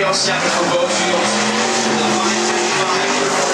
307 for both fields. The 555 for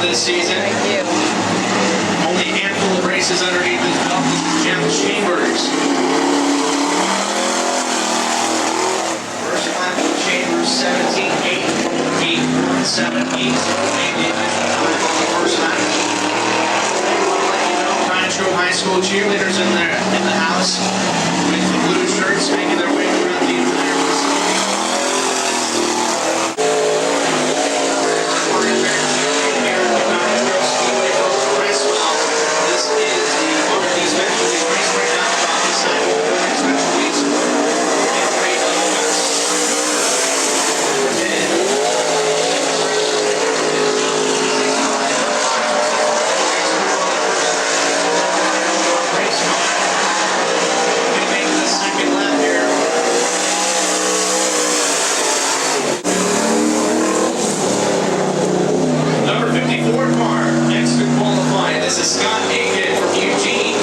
this season. Thank you. Only a handful of races underneath his belt. Jeff Chambers. First lap of Chambers, 17.8. 8.17. So made the official time on the first lap. I want to let you know, Pine Grove High School cheerleaders in the house with the blue shirts making their way throughout the entire facility. We're in there here at the Cottage Speedway Coach Cresswell. This is the RD Specialties race right now. About the side of the Specialties. Getting ready to discuss. Number 54 car, next to qualify. This is Scott Aiken from Eugene.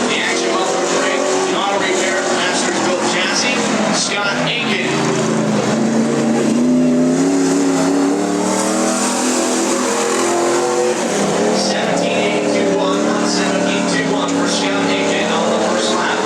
The action welcome break, the auto repair from Mastersville Chassis. Scott Aiken. 17.821 on 17.21 for Scott Aiken on the first lap.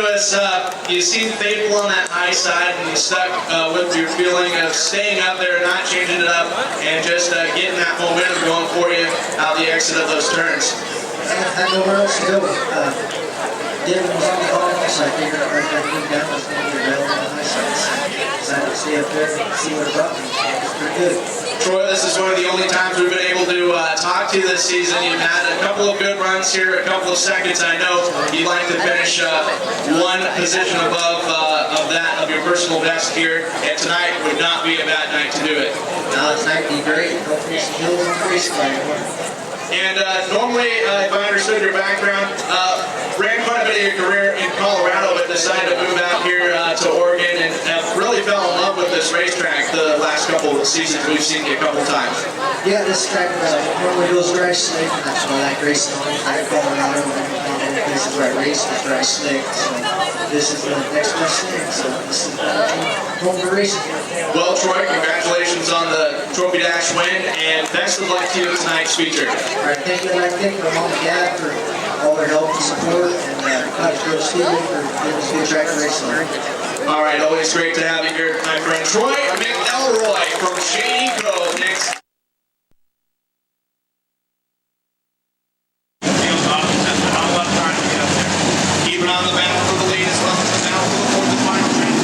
us, you seem faithful on that high side, and you stuck with your feeling of staying up there, not changing it up, and just getting that momentum going for you out the exit of those turns. I had nowhere else to go. Devin was on the bottom, so I figured out right back down was going to be available on the high sides. Decided to stay up there and see what it brought me. It was pretty good. Troy, this is one of the only times we've been able to talk to you this season. You've had a couple of good runs here, a couple of seconds. I know you'd like to finish one position above of your personal best here, and tonight would not be a bad night to do it. No, tonight would be great. Hopefully some hills on the race car. And normally, if I understood your background, ran quite a bit of your career in Colorado, but decided to move out here to Oregon and really fell in love with this racetrack the last couple of seasons. We've seen you a couple times. Yeah, this track normally goes dry slick, and that's why I like racing on it. I Colorado, and the places where I race is dry slick, so this is the next best thing. So this is home for racing. Well, Troy, congratulations on the Trophy Dash win, and best of luck to you in tonight's feature. All right, thank you, I'd like to thank my mom and dad for all their help and support, and Cottage Speedway for giving us a good track to race on. All right, always great to have you here, my friend. Troy McElroy from Shady Grove next. Keep it on the battle for the lead as well as the battle for the fourth and final train.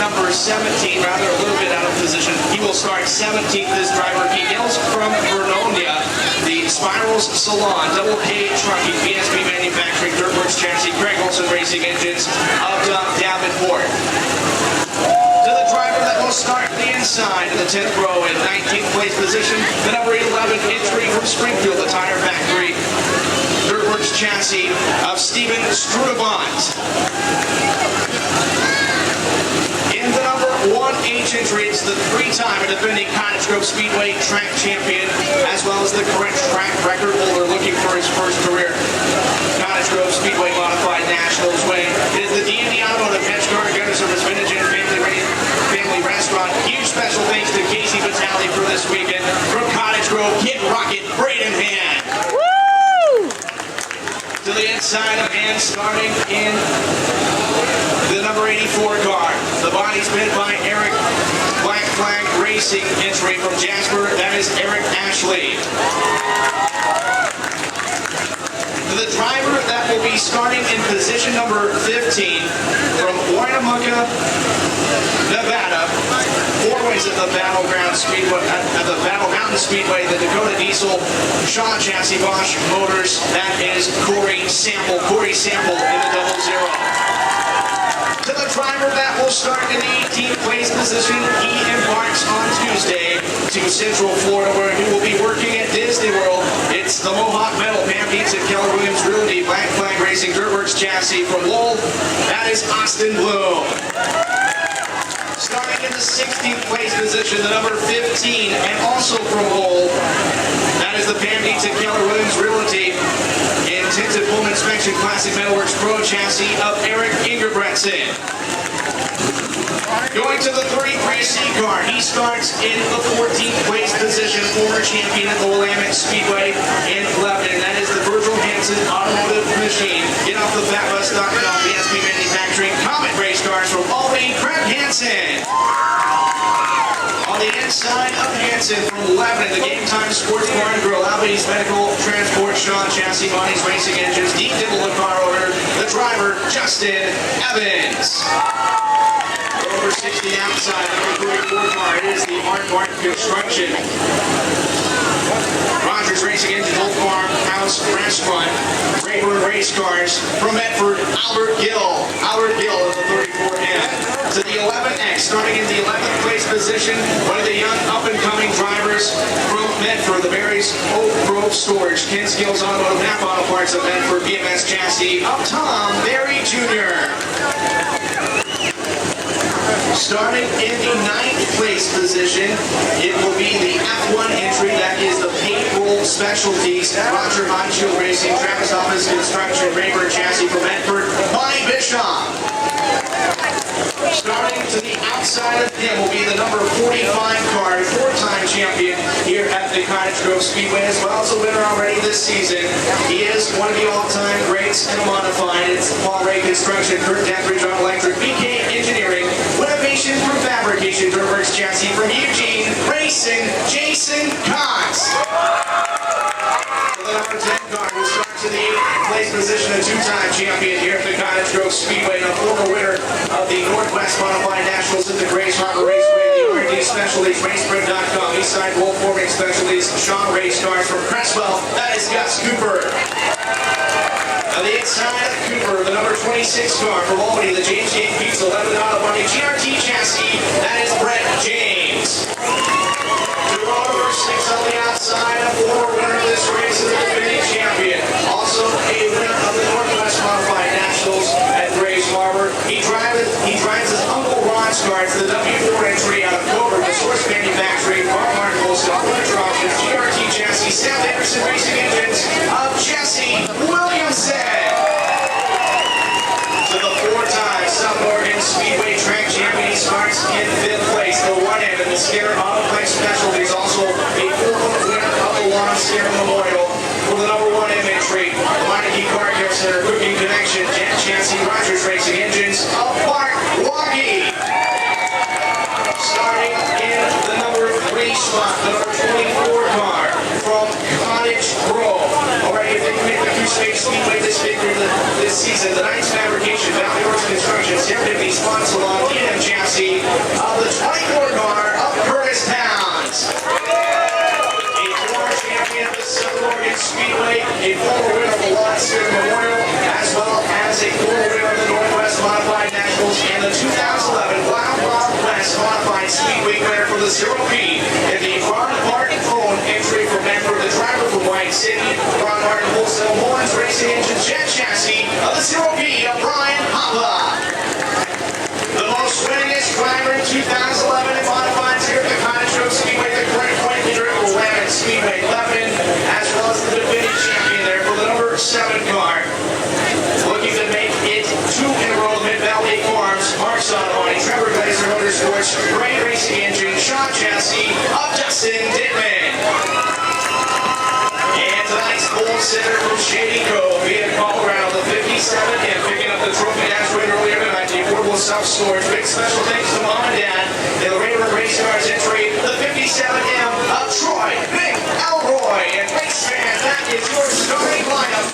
number 17, rather a little bit out of position. He will start 17th, this driver. He hails from Vernonia, the Spirals Salon, Double K Trucking, BSB Manufacturing, Dirtworks Chassis, Craig Olson Racing Engines of Davenport. To the driver that will start the inside in the 10th row in 19th place position, the number 11 entry from Springfield, the Tire Factory, Dirtworks Chassis of Stephen Strudebont. In the number 1H entry, it's the three-time defending Cottage Grove Speedway track champion, as well as the current track record holder looking for his first career Cottage Grove Speedway Modified Nationals win. It is the D&D Automotive Hedge Guard Gunner Service Vintage and Family Restaurant. Huge special thanks to Casey Vitale for this weekend. From Cottage Grove, Kid Rocket, braid in hand. Woo! To the inside of and starting in the number 84 car. The body's bid by Eric Black Flag Racing entry from Jasper. That is Eric Ashley. The driver that will be starting in position number 15 from Winnemucca, Nevada, four ways at the Battleground Speedway, at the Battle Mountain Speedway, the Dakota Diesel, Shaw Chassis, Bosch Motors. That is Corey Sample. Corey Sample in the 00. To the driver that will start in the 18th place position, he embarks on Tuesday to Central Florida, where he will be working at Disney World. It's the Mohawk Metal, Pam Dietz and Keller Williams Realty, Black Flag Racing, Dirtworks Chassis from Lowell. That is Austin Bloom. Starting in the 16th place position, the number 15, and also from Lowell, that is the Pam Dietz and Keller Williams Realty Intensive Home Inspection Classic Metalworks Pro Chassis of Eric Ingerbretson. Going to the 33C car, he starts in the 14th place position, former champion at the Willamette Speedway in Lebanon. That is the Virgil Hansen Automotive Machine. Get off the fatbus.com, BSB Manufacturing, Comet Race Cars from Albany, Craig Hansen. On the inside of Hansen from Lebanon, the Game Time Sports Bar and Grill, Albany's Medical Transport, Shaw Chassis, Bonnie's Racing Engines, Deep Dibble, the car owner, the driver, Justin Evans. Over 60 outside, number 34 car, it is the Art Martin Construction. Rogers Racing Engine, Old Farm House Restaurant, Rayburn Race Cars from Medford, Albert Gill. Albert Gill is the 34M. To the 11X, starting in the 11th place position, one of the young up-and-coming drivers from Medford, the Barry's Oak Grove Storage, Ken Skills Automotive, Napa Auto Parts of Medford, BMS Chassis of Tom Barry Jr. Starting in the 9th place position, it will be the F1 entry. That is the Payroll Specialties, Roger Highfield Racing, Travis Office Construction, Rayburn Chassis from Medford, Bonnie Bischoff. Starting to the outside of him will be the number 45 car, four-time champion here at the Cottage Grove Speedway, as well as a winner already this season. He is one of the all-time greats in a modified. It's Paul Ray Construction, Kurt Dethridge on Electric, BK Engineering, Innovation through Fabrication, Dirtworks Chassis from Eugene, Racing, Jason Cox. The number 10 car will start to the 8th place position, a two-time champion here at the Cottage Grove Speedway, and a former winner of the Northwest Modified Nationals at the Grace Harbor Raceway, the R&D Specialties, RaceBread.com, Eastside Wolf Forming Specialties, Shaw Race Cars from Cresswell. That is Gus Cooper. On the inside of Cooper, the number 26 car from Albany, the James Game Pizza, 11 Auto Body, GRT Chassis, that is Brett James. Two over 6 on the outside, a former winner of this race and the defending champion. Also a winner of the Northwest Modified Nationals at Grace Harbor. He drives his Uncle Ron's car. It's the W4 entry out of Coburg, the Source Manufacturing, Farm Articles, Winter Options, GRT Chassis, Sam Anderson Racing Engines of Jesse Williamson. To the four-time South Oregon Speedway track champion, he starts in 5th place. The 1M in the Skinner Autoplex Specialties, also a former winner of the Lawrence Skinner Memorial for the number 1M entry. The Meineke Car Care Center, Cooking Connection, Jet Chassis, Rogers Racing Engines of Mark Waggy. Starting in the number 3 spot, the number 24 car from Cottage Grove. Already, if they commit the two-stage speedway this season, the Knights Fabrication, Valley Horse Construction, Serendipity Spot Salon, D&M Chassis, 2011 in modifieds here at the Cottage Speedway, the Great Point Miracle Wagon Speedway 11, as well as the defending champion there for the number 7 car. Looking to make it 2 in a row, Mid-Valley Farms, Mark Sonamoni, Trevor Glazer Motorsports, Ray Racing Engine, Sean Chassis, of Dustin Dittman. And tonight's pole sitter from Shady Cove, via Colorado, the 57M, picking up the trophy dash win earlier tonight, the affordable self-storage. Big special thanks to Mom and Dad, the Raver Race Cars entry, the 57M of Troy, Nick Elroy, and race fans, that is your starting lineup.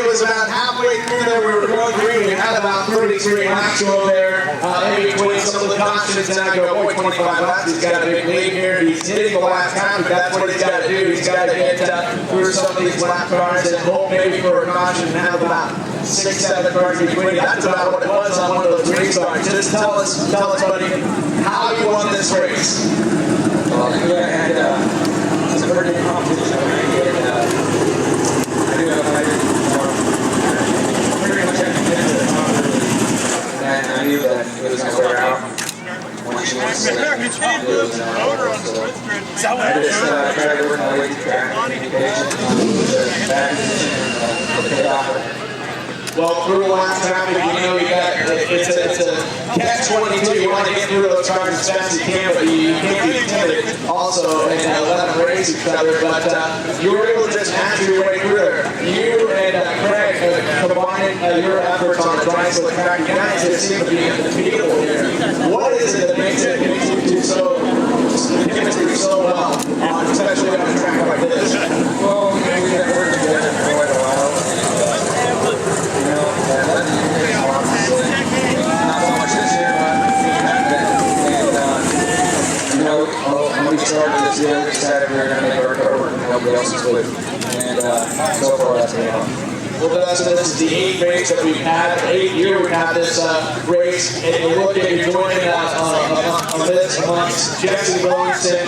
it was about halfway through there. We were going green. We had about 33 laps to go there. In between some of the cautions, and I go, boy, 25 laps. He's got a big lead here. He's hitting the lap count. That's what he's got to do. He's got to get through some of these lap cars and hope maybe for a caution and have about 6, 7 cars between. That's about what it was on one of those green cars. Just tell us, buddy, how you won this race. Well, yeah, I had some pretty good competition. I knew that I pretty much had to get to the top early. And I knew that it was going to wear out. When she went to the I just tried to work my way through track communication, back and pit off. Well, through the last traffic, you know, it's a catch-22. You want to get through those cars as fast as you can, but you can't be timid also and let them race each other. But you were able to just master your way through there. You and Craig combining your efforts on the drive with the track. You guys just seem to be unbeatable here. What is it that makes you do so, the chemistry so well, especially on a track like this? Well, we have worked together for quite a while. Not so much this year, but when we started this year, we decided we were going to make our car work and nobody else's would. And so far, that's been on. Well, this is the 8th race that we've had. 8th year we've had this race, and you look at you joining on this amongst Jesse Williamson,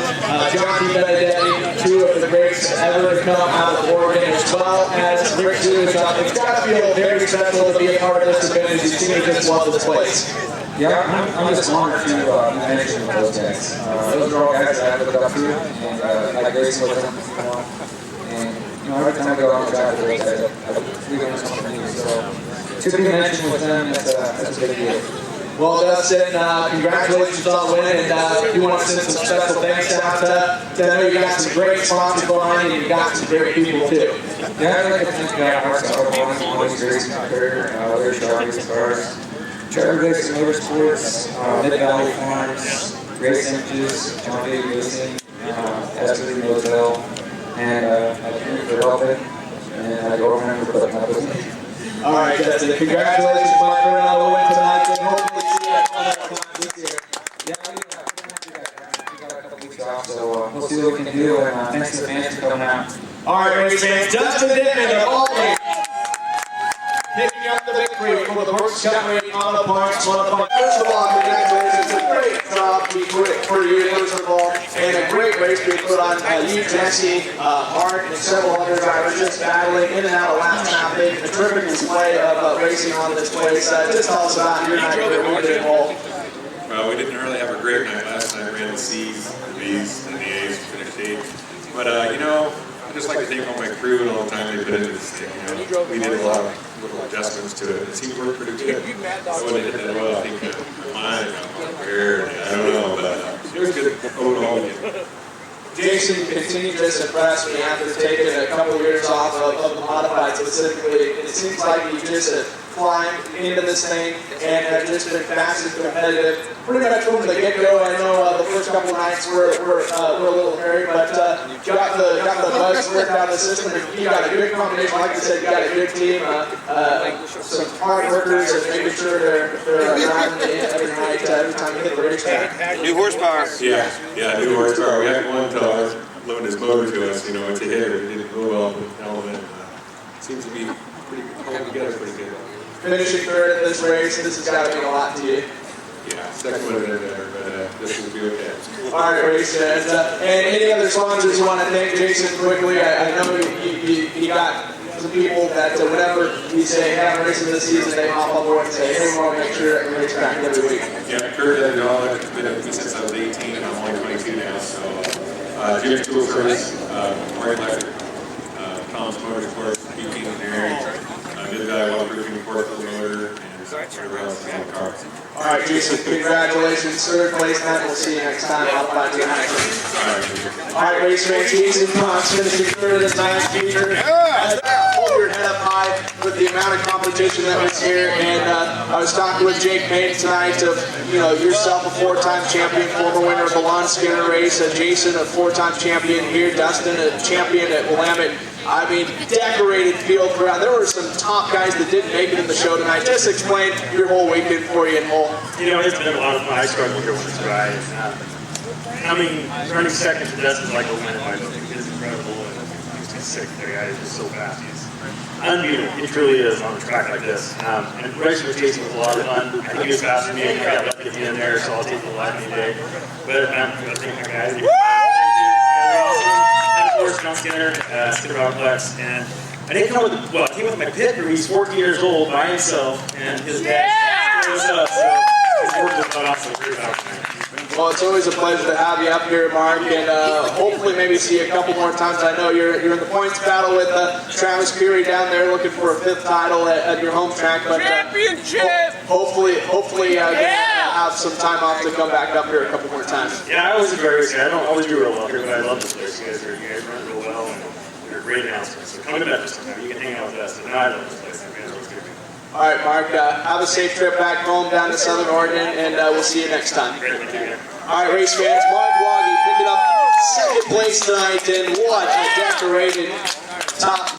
John Benedetti, 2 of the greats ever to come out of Oregon, as well as Rick Lewis. It's got to feel very special to be a part of this event as you seem to just love this place. Yeah, I'm just honored to be mentioned with those guys. Those are all guys that I look up to, and I like racing with them, And every time I go on the track with those guys, we learn something new. So to be mentioned with them, that's a big deal. Well, Dustin, congratulations on winning, and you want to send some special thanks out to I know you got some great sponsors behind you, and you got some great people too. Yeah, I'd like to thank Mark Sauerborn, Always Racing Career, Larry Charlie's Cars, Trevor Racing Motorsports, Mid-Valley Farms, Race Images, John Day Racing, Esther Motel, and I for helping, and I go around for putting up with me. All right, Justin, congratulations, my friend, on the win tonight, and hopefully see you at other times this year. Yeah, we got a couple weeks off, so we'll see what we can do, and thanks to the fans for coming out. All right, race fans, Dustin Dittman of Albany, picking up the victory for the Brooks Company on the Parks. First of all, congratulations, it's a great job for you, first of all, and a great race being put on you, Jesse, Art, and several other drivers just battling in and out of last traffic. A terrific display of racing on this place. Just tell us about your night here. What did it all? Well, we didn't really have a great night last night. We ran the C's, the B's, and the A's, finished 8th. But, I just like to thank all my crew and all the time they put into this thing. We did a lot of little adjustments to it. It seemed to work pretty good. I wouldn't hit that well. I think mine got weird. I don't know, but it was good overall weekend. Jason continued to impress me after taking a couple of years off of the modified specifically. It seems like you just climbed into this thing and have just been fast and competitive. Pretty much from the get-go. I know the first couple of nights were a little hairy, but got the bugs worked out of the system. You got a good combination. Like I said, you got a good team. Some hard workers and making sure they're driving every night, every time you hit the racetrack. New horsepower. Yeah, new horsepower. We had one load his motor to us, it's a hitter. He didn't go well with the element. Seems to be pretty holding together pretty good. Finishing third in this race, this has got to mean a lot to you. Yeah, second would have been better, but this will be okay. All right, race fans. And any other sponsors you want to thank Jason quickly? I know you got some people that whenever we say have a race in the season, they hop on board and say, hey, we want to make sure that we race back every week. Yeah, Kurt did it all. It's been with me since I was 18 and I'm only 22 now, so Jim's Tool Service, Mark Electric, Tom's Motorsports, BP Engineering, Mid-Valley Waterproofing, Portland Motor, and whatever else we have in the car. All right, Jason, congratulations. Third place tonight. We'll see you next time. I'll find you next. All right, race fans, Jason Cox finishing third this time. Peter, hold your head up high with the amount of competition that was here. And I was talking with Jake Payne tonight of, yourself a 4-time champion, former winner of the Lon Skinner race, and Jason a 4-time champion here, Dustin a champion at Willamette. I mean, decorated field throughout. There were some top guys that didn't make it in the show tonight. Just explain your whole weekend for you in whole. You know, it's been a lot of fun. I struggled here with this ride. Running second to Dustin's like a win in my book. It's incredible. And he's sick. The guy is just so fast. He's unbeatable. It truly is on a track like this. And racing with Jason was a lot of fun. I think he was faster than me. I got lucky to be in there, so I'll take the live any day. But I think my guys. And of course, John Skinner, Skinner Complex, and I didn't come with, well, I came with my pit crew. He's 14 years old by himself, and his dad screwed us up, so his work was cut off, so we're out tonight. Well, it's always a pleasure to have you up here, Mark, and hopefully maybe see you a couple more times. I know you're in the points battle with Travis Peary down there looking for a 5th title at your home track, but hopefully have some time off to come back up here a couple more times. Yeah, I wasn't very excited. I don't always do real well here, but I love this place. You guys run real well, and you're a great announcement. So come to Memphis sometime. You can hang out with us. And I love this place. All right, Mark, have a safe trip back home down to Southern Oregon, and we'll see you next time. All right, race fans, Mark Woggy picking up 2nd place tonight, and what a decorated top